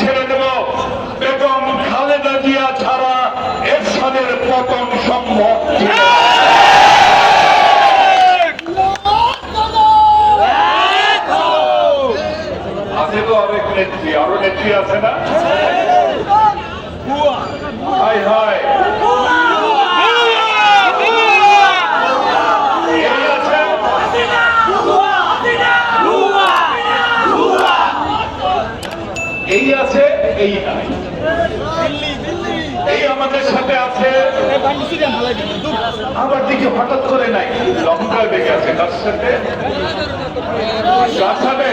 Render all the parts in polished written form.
ছেড়ে দেব। বেগম খালেদা জিয়া ছাড়া এরশাদের পতন সম্ভব ছিল না। আছে তো অনেক নেত্রী, আরো নেত্রী আছে না? হাই হাই, এই আছে, এই নাই। এই আমাদের সাথে আছে, আবার দিকে হঠাৎ করে নাই, লঙ্কা লেগে আছে। কার সাথে? কার সাথে?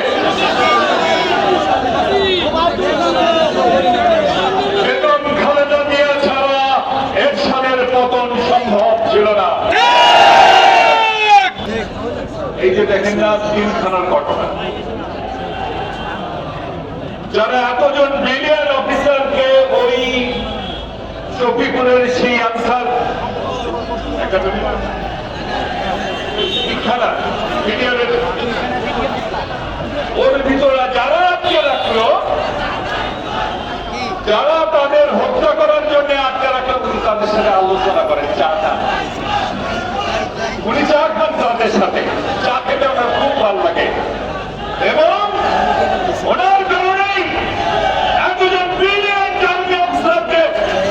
বেগম খালেদা জিয়া ছাড়া এরশাদের পতন সম্ভব ছিল না। এই যে দেখেন না তিনখানার ঘটনা, যারা এতজন ব্রিলিয়ান্ট অফিসারকে ওই শফিকুলের সেই আনসার ওর ভিতরে যারা আটকে রাখলো, যারা তাদের হত্যা করার জন্য আটকে রাখলো, উনি তাদের সাথে আলোচনা করেন, চা খান, উনি চা খান তাদের সাথে, চা খেতে ওনার খুব ভালো লাগে। এবং ওনার কারণেই এতজন ব্রিলিয়ান্ট আর্মি অফিসারকে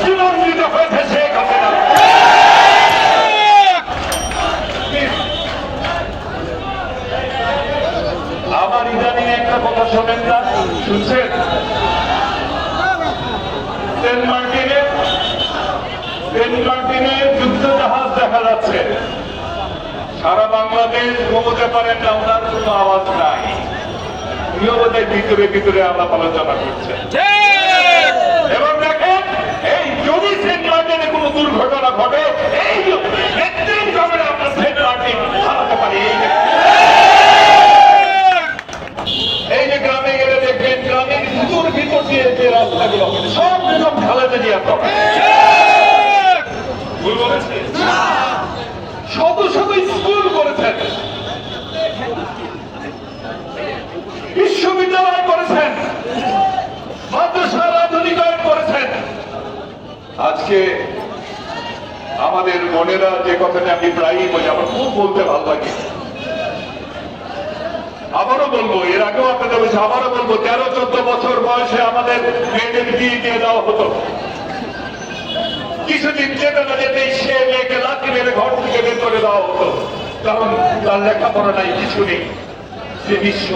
জীবন দিতে হয়েছে শেখ হাসিনা। আমার ইদানিং একটা কথা শোনেন না, শুনছেন? সেন্ট মার্টিনে যুদ্ধ জাহাজ দেখা যাচ্ছে। সারা বাংলাদেশ ঘুমোতে পারেন না, ওনার কোনো আওয়াজ নাই। উনিও বোধহয় ভিতরে ভিতরে আলাপ আলোচনা করছেন। এবং দেখেন, এই যদি সেন্ট মার্টিনে কোনো দুর্ঘটনা ঘটে, এই নেতৃত্বে আমরা সেন্ট মার্টিন হারাতে পারি। এই যে গ্রামে গেলে দেখবেন, গ্রামের ভিতর ভিতর দিয়ে যে রাস্তাগুলো সব বেগম খালেদা জিয়া করা। ভুল বলেছে? শত শত স্কুল করেছেন, বিশ্ববিদ্যালয় করেছেন, মাদ্রাসার আধুনিকায়ন করেছেন। আজকে আমাদের বোনেরা যে কথাটা আমি প্রায়ই বলি, আমার খুব বলতে ভালো লাগে, আবারও বলবো, এর আগেও আপনাদের বলছি, আবারও বলবো, 13-14 বছর বয়সে আমাদের মেয়েদের বিয়ে দিয়ে দেওয়া হতো। কিছুদিন যেতে না যেতে সে মেয়েকে লাঠি মেরে ঘর থেকে বের করে দেওয়া হতো, কারণ তার লেখাপড়া নাই, কিছু নেই। সে বিশ্ব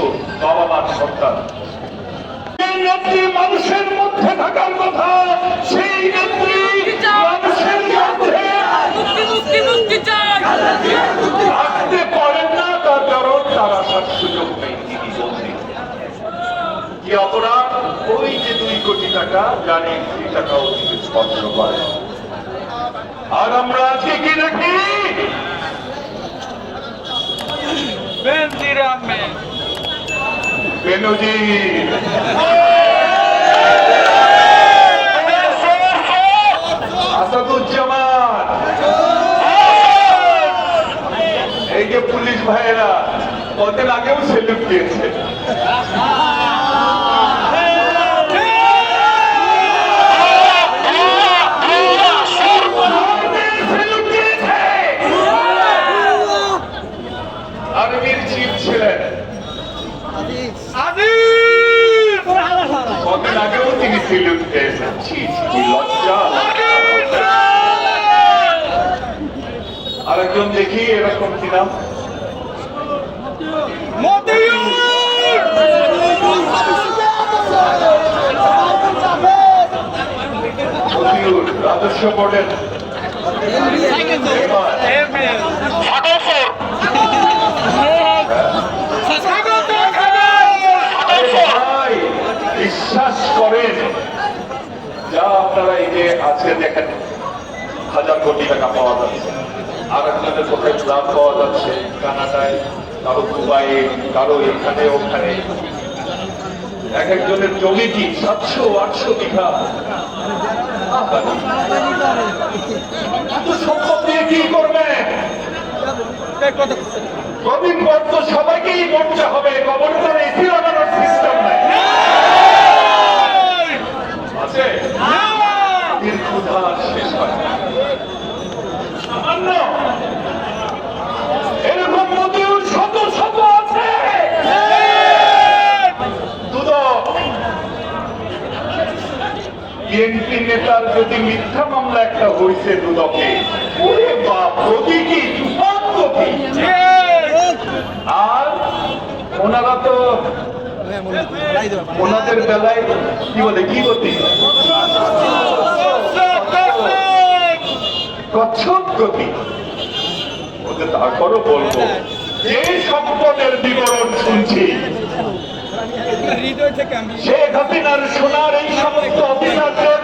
বাবা মার সন্তান। নেত্রী মানুষের মধ্যে থাকার কথা, সেই নেত্রী মানুষের মধ্যে আসতে পারেন না, তার কারণ তার আসার সুযোগ নেই। তিনি বলছেন কি অপরাধ? ওই যে 2 কোটি টাকা, জানি 2 টাকাও তিনি স্পর্শ করে। আর আমরা আজকে কি দেখি? বেনজির আসাদুজ্জামান, এই যে পুলিশ ভাইয়েরা কদিন আগেও সেলুট দিয়েছে। আর্মির চিফ ছিলেন, কদিন আগেও তিনি সেলুট দিয়েছেন। লজ্জা। আরেকজন দেখি, এরকম কি নাম? রাজস্ব বোর্ডের বিশ্বাস করেন, যা আপনারা এই যে আজকে দেখেন 1000 কোটি টাকা পাওয়া যাচ্ছে, আর একজনের কোথায় লাভ পাওয়া যাচ্ছে কানাডায়, কারো দুবাইয়ে, কারো এখানে ওখানে। এক একজনের জমি কি 700-800 বিঘা। সম্পদ দিয়ে কি করবে? কদিন পর তো সবাইকেই মরতে হবে, কবরে তার এসি লাগানোর সিস্টেম নাই। হচ্ছে এর ক্ষুধা শেষ হয় না। সামান্য এরকম মতিউর শত শত আছে। দুদক বিএনপি নেতার যদি মিথ্যা মামলা একটা হয়েছে দুদকে, ওরে বাপ, গতি কি, তুফান গতি। আর ওনারা তো ওনাদের বেলায় কি বলে, কি গতি, কচ্ছপ গতি। ওদের তারপরও বলবো, যে সম্পদের বিবরণ শুনছি, শেখ হাসিনার সোনার এই সমস্ত অফিসারদের